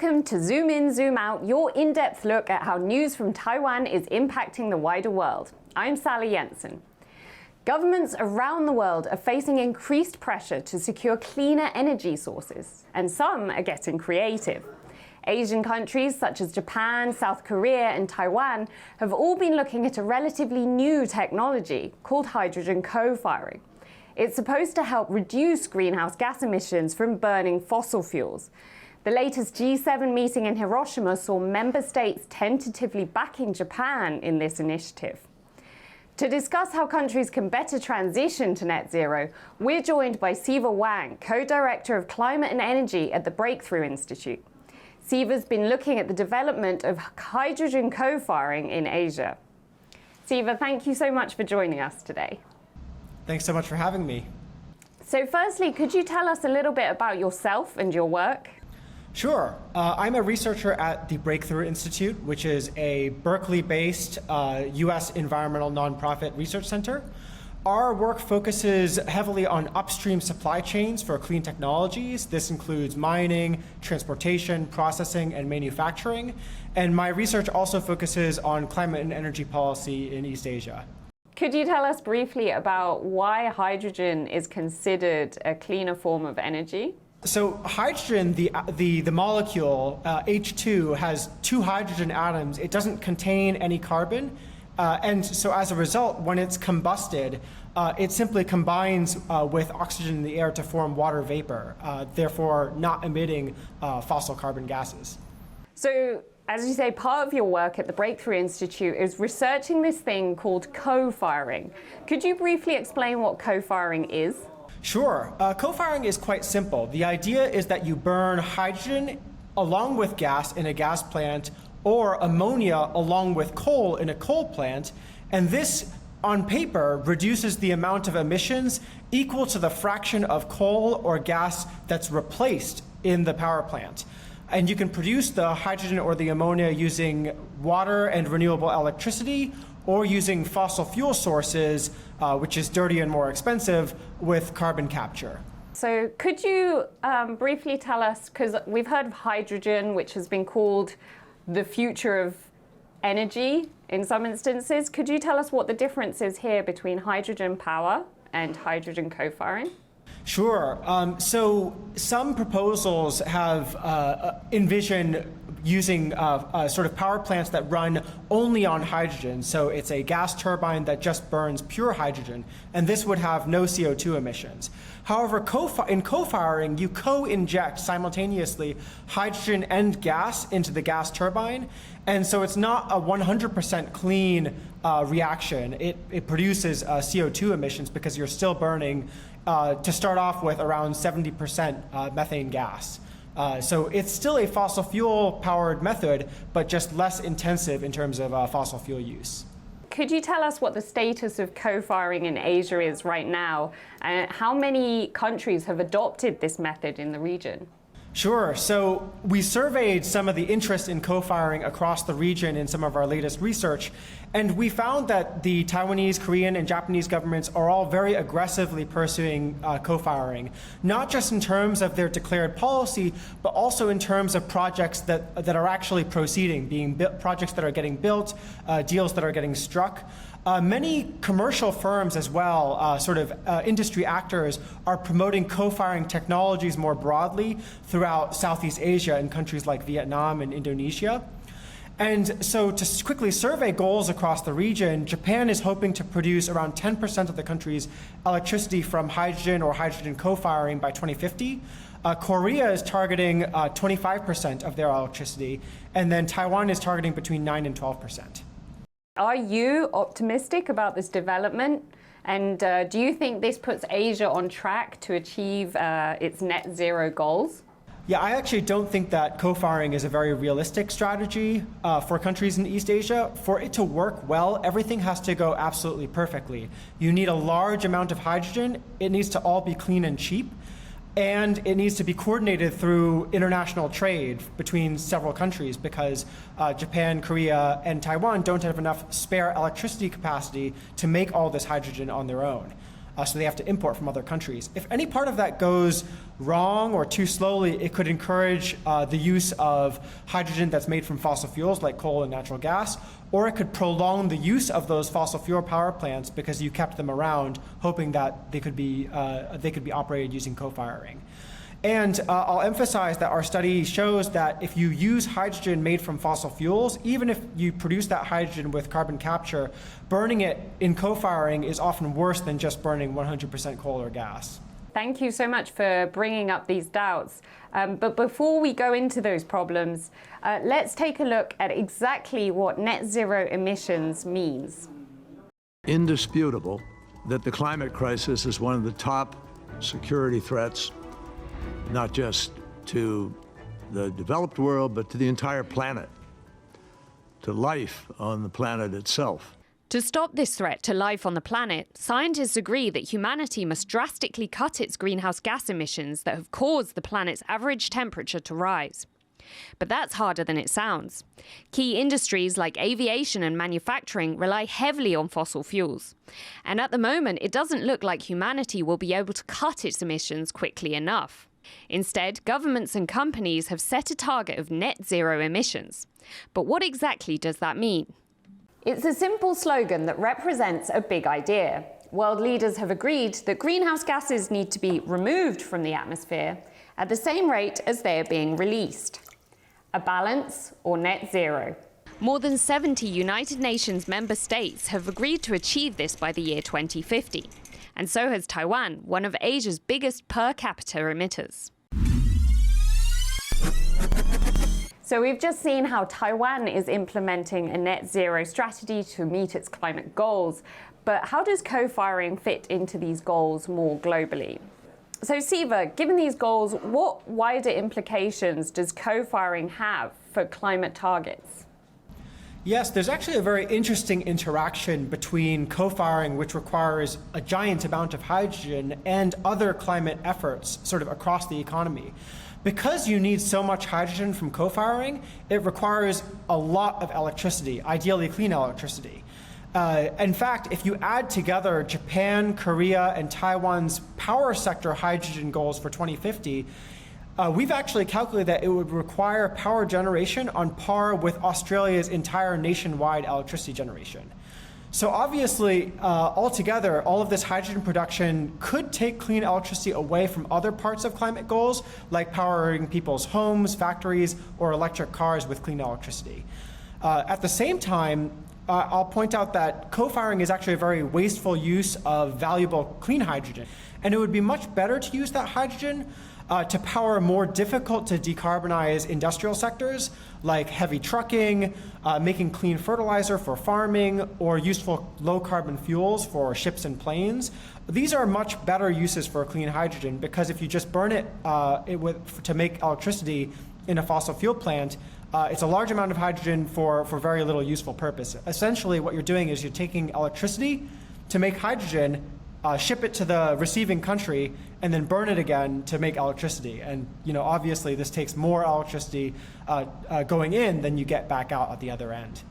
Welcome to Zoom In, Zoom Out, your in-depth look at how news from Taiwan is impacting the wider world. I'm Sally Jensen. Governments around the world are facing increased pressure to secure cleaner energy sources, and some are getting creative. Asian countries such as Japan, South Korea, and Taiwan have all been looking at a relatively new technology called hydrogen co-firing. It's supposed to help reduce greenhouse gas emissions from burning fossil fuels. The latest G7 meeting in Hiroshima saw member states tentatively backing Japan in this initiative. To discuss how countries can better transition to net zero, we're joined by Seaver Wang, co-director of Climate and Energy at the Breakthrough Institute. Seaver's been looking at the development of hydrogen co-firing in Asia. Seaver, thank you so much for joining us today. Thanks so much for having me. So firstly, could you tell us a little bit about yourself and your work? Sure. I'm a researcher at the Breakthrough Institute, which is a Berkeley-based U.S. environmental nonprofit research center. Our work focuses heavily on upstream supply chains for clean technologies. This includes mining, transportation, processing, and manufacturing. And my research also focuses on climate and energy policy in East Asia. Could you tell us briefly about why hydrogen is considered a cleaner form of energy? So hydrogen, the molecule H2 has two hydrogen atoms. It doesn't contain any carbon. And so as a result, when it's combusted, it simply combines with oxygen in the air to form water vapor, therefore not emitting fossil carbon gases. So, as you say, part of your work at the Breakthrough Institute is researching this thing called co-firing. Could you briefly explain what co-firing is? Sure. Co-firing is quite simple. The idea is that you burn hydrogen along with gas in a gas plant or ammonia along with coal in a coal plant, and this, on paper, reduces the amount of emissions equal to the fraction of coal or gas that's replaced in the power plant. And you can produce the hydrogen or the ammonia using water and renewable electricity, or using fossil fuel sources, which is dirty and more expensive, with carbon capture. So could you briefly tell us, because we've heard of hydrogen, which has been called the future of energy in some instances. Could you tell us what the difference is here between hydrogen power and hydrogen co-firing? Sure. So some proposals have envisioned using sort of power plants that run only on hydrogen. So it's a gas turbine that just burns pure hydrogen, and this would have no CO2 emissions. However, in co-firing, you co-inject simultaneously hydrogen and gas into the gas turbine, and so it's not a 100% clean reaction. It produces CO2 emissions because you're still burning, to start off with, around 70% methane gas. So it's still a fossil fuel powered method, but just less intensive in terms of fossil fuel use. Could you tell us what the status of co-firing in Asia is right now, and how many countries have adopted this method in the region? Sure. So we surveyed some of the interest in co-firing across the region in some of our latest research, and we found that the Taiwanese, Korean, and Japanese governments are all very aggressively pursuing co-firing, not just in terms of their declared policy, but also in terms of projects that are actually proceeding, projects that are getting built, deals that are getting struck. Many commercial firms as well, industry actors, are promoting co-firing technologies more broadly throughout Southeast Asia and countries like Vietnam and Indonesia. And so to quickly survey goals across the region, Japan is hoping to produce around 10% of the country's electricity from hydrogen or hydrogen co-firing by 2050. Korea is targeting 25% of their electricity, and then Taiwan is targeting between 9 and 12%. Are you optimistic about this development? And do you think this puts Asia on track to achieve its net zero goals? Yeah, I actually don't think that co-firing is a very realistic strategy for countries in East Asia. For it to work well, everything has to go absolutely perfectly. You need a large amount of hydrogen. It needs to all be clean and cheap. And it needs to be coordinated through international trade between several countries, because Japan, Korea, and Taiwan don't have enough spare electricity capacity to make all this hydrogen on their own. So they have to import from other countries. If any part of that goes wrong or too slowly, it could encourage the use of hydrogen that's made from fossil fuels like coal and natural gas, or it could prolong the use of those fossil fuel power plants because you kept them around, hoping that they could be operated using co-firing. And I'll emphasize that our study shows that if you use hydrogen made from fossil fuels, even if you produce that hydrogen with carbon capture, burning it in co-firing is often worse than just burning 100% coal or gas. Thank you so much for bringing up these doubts. But before we go into those problems, let's take a look at exactly what net zero emissions means. Indisputable that the climate crisis is one of the top security threats, not just to the developed world, but to the entire planet, to life on the planet itself. To stop this threat to life on the planet, scientists agree that humanity must drastically cut its greenhouse gas emissions that have caused the planet's average temperature to rise. But that's harder than it sounds. Key industries like aviation and manufacturing rely heavily on fossil fuels. And at the moment, it doesn't look like humanity will be able to cut its emissions quickly enough. Instead, governments and companies have set a target of net zero emissions. But what exactly does that mean? It's a simple slogan that represents a big idea. World leaders have agreed that greenhouse gases need to be removed from the atmosphere at the same rate as they are being released. A balance or net zero. More than 70 United Nations member states have agreed to achieve this by the year 2050. And so has Taiwan, one of Asia's biggest per capita emitters. So we've just seen how Taiwan is implementing a net zero strategy to meet its climate goals. But how does co-firing fit into these goals more globally? So Seaver, given these goals, what wider implications does co-firing have for climate targets? Yes, there's actually a very interesting interaction between co-firing, which requires a giant amount of hydrogen, and other climate efforts sort of across the economy. Because you need so much hydrogen from co-firing, it requires a lot of electricity, ideally clean electricity. In fact, if you add together Japan, Korea, and Taiwan's power sector hydrogen goals for 2050, we've actually calculated that it would require power generation on par with Australia's entire nationwide electricity generation. So obviously, altogether, all of this hydrogen production could take clean electricity away from other parts of climate goals, like powering people's homes, factories, or electric cars with clean electricity. At the same time, I'll point out that co-firing is actually a very wasteful use of valuable clean hydrogen. And it would be much better to use that hydrogen to power more difficult to decarbonize industrial sectors like heavy trucking, making clean fertilizer for farming, or useful low carbon fuels for ships and planes. These are much better uses for clean hydrogen because if you just burn it to make electricity in a fossil fuel plant, it's a large amount of hydrogen for very little useful purpose. Essentially, what you're doing is you're taking electricity to make hydrogen, ship it to the receiving country, and then burn it again to make electricity. And obviously, this takes more electricity going in than you get back out at the other end.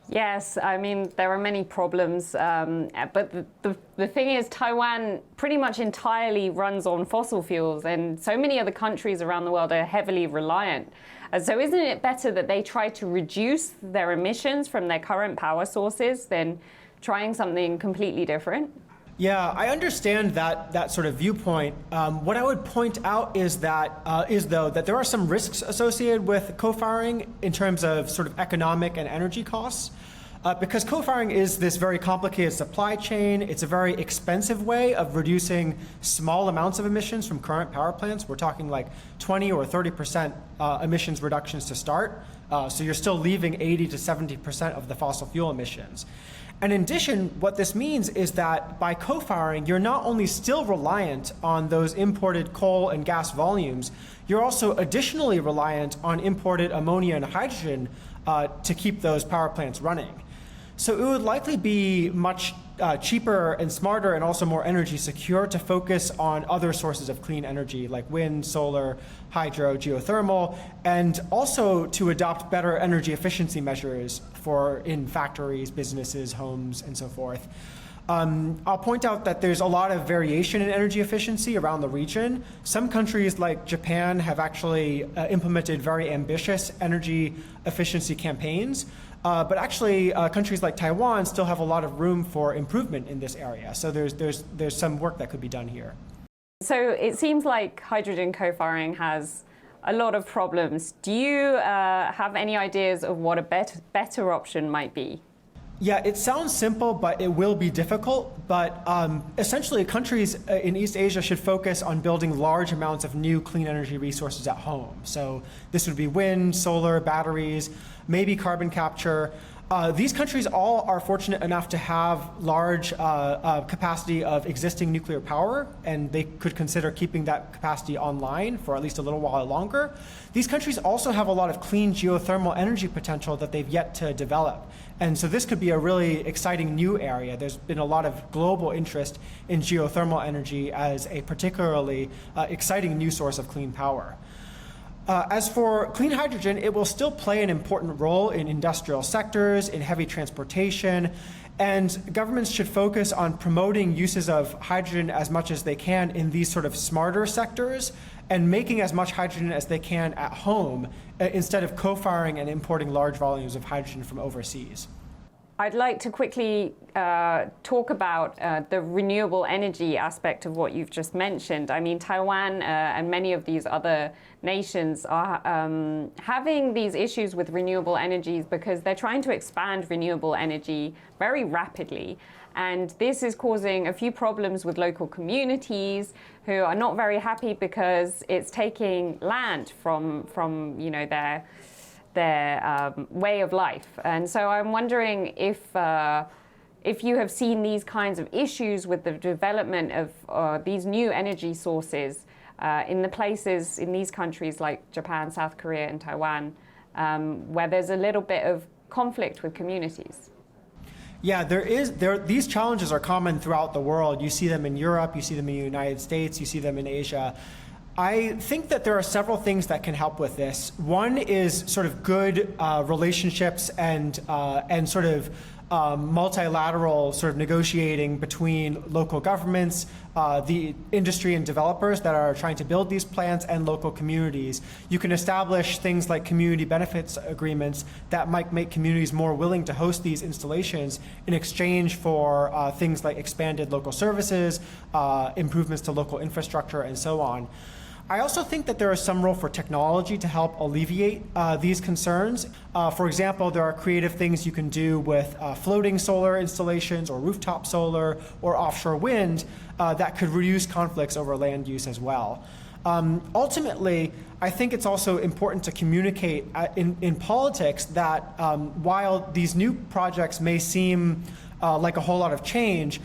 Yes, I mean, there are many problems, but the thing is, Taiwan pretty much entirely runs on fossil fuels, and so many other countries around the world are heavily reliant. So isn't it better that they try to reduce their emissions from their current power sources than trying something completely different? Yeah, I understand that sort of viewpoint. What I would point out is that there are some risks associated with co-firing in terms of sort of economic and energy costs. Because co-firing is this very complicated supply chain, it's a very expensive way of reducing small amounts of emissions from current power plants. We're talking like 20 or 30% emissions reductions to start. So you're still leaving 80 to 70% of the fossil fuel emissions. And in addition, what this means is that by co-firing, you're not only still reliant on those imported coal and gas volumes, you're also additionally reliant on imported ammonia and hydrogen to keep those power plants running. So it would likely be much cheaper and smarter and also more energy secure to focus on other sources of clean energy like wind, solar, hydro, geothermal, and also to adopt better energy efficiency measures in factories, businesses, homes, and so forth. I'll point out that there's a lot of variation in energy efficiency around the region. Some countries like Japan have actually implemented very ambitious energy efficiency campaigns, but actually countries like Taiwan still have a lot of room for improvement in this area. So there's some work that could be done here. So it seems like hydrogen co-firing has a lot of problems. Do you have any ideas of what a better option might be? Yeah, it sounds simple, but it will be difficult. But essentially, countries in East Asia should focus on building large amounts of new clean energy resources at home. So this would be wind, solar, batteries, maybe carbon capture. These countries all are fortunate enough to have large capacity of existing nuclear power, and they could consider keeping that capacity online for at least a little while longer. These countries also have a lot of clean geothermal energy potential that they've yet to develop. And so this could be a really exciting new area. There's been a lot of global interest in geothermal energy as a particularly exciting new source of clean power. As for clean hydrogen, it will still play an important role in industrial sectors, in heavy transportation, and governments should focus on promoting uses of hydrogen as much as they can in these sort of smarter sectors and making as much hydrogen as they can at home instead of co-firing and importing large volumes of hydrogen from overseas. I'd like to quickly talk about the renewable energy aspect of what you've just mentioned. I mean, Taiwan and many of these other nations are having these issues with renewable energies because they're trying to expand renewable energy very rapidly. And this is causing a few problems with local communities who are not very happy because it's taking land from their way of life. And so I'm wondering if you have seen these kinds of issues with the development of these new energy sources in these countries like Japan, South Korea, and Taiwan, where there's a little bit of conflict with communities. Yeah, these challenges are common throughout the world. You see them in Europe, you see them in the United States, you see them in Asia. I think that there are several things that can help with this. One is sort of good relationships and sort of multilateral sort of negotiating between local governments, the industry and developers that are trying to build these plants, and local communities. You can establish things like community benefits agreements that might make communities more willing to host these installations in exchange for things like expanded local services, improvements to local infrastructure, and so on. I also think that there is some role for technology to help alleviate these concerns. For example, there are creative things you can do with floating solar installations or rooftop solar or offshore wind that could reduce conflicts over land use as well. Ultimately, I think it's also important to communicate in politics that while these new projects may seem like a whole lot of change,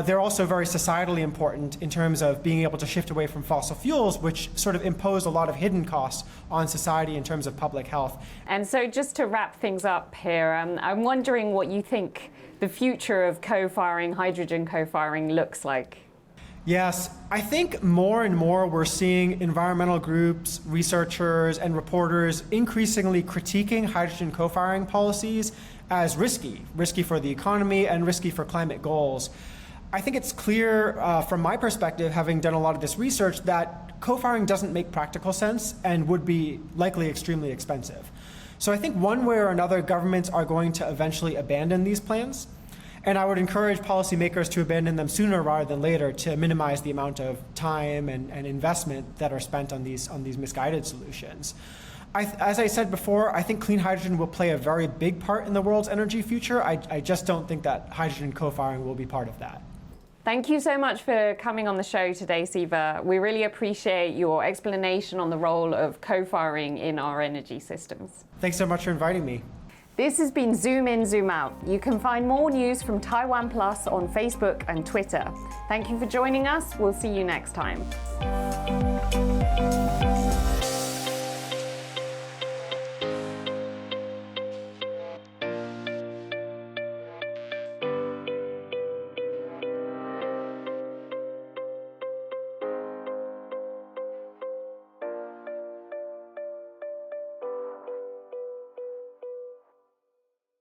they're also very societally important in terms of being able to shift away from fossil fuels, which sort of impose a lot of hidden costs on society in terms of public health. And so just to wrap things up here, I'm wondering what you think the future of co-firing, hydrogen co-firing, looks like. Yes, I think more and more we're seeing environmental groups, researchers, and reporters increasingly critiquing hydrogen co-firing policies as risky for the economy and risky for climate goals. I think it's clear from my perspective, having done a lot of this research, that co-firing doesn't make practical sense and would be likely extremely expensive. So I think one way or another, governments are going to eventually abandon these plans. And I would encourage policymakers to abandon them sooner rather than later to minimize the amount of time and investment that are spent on these misguided solutions. As I said before, I think clean hydrogen will play a very big part in the world's energy future. I just don't think that hydrogen co-firing will be part of that. Thank you so much for coming on the show today, Seaver. We really appreciate your explanation on the role of co-firing in our energy systems. Thanks so much for inviting me. This has been Zoom In, Zoom Out. You can find more news from TaiwanPlus on Facebook and Twitter. Thank you for joining us. We'll see you next time.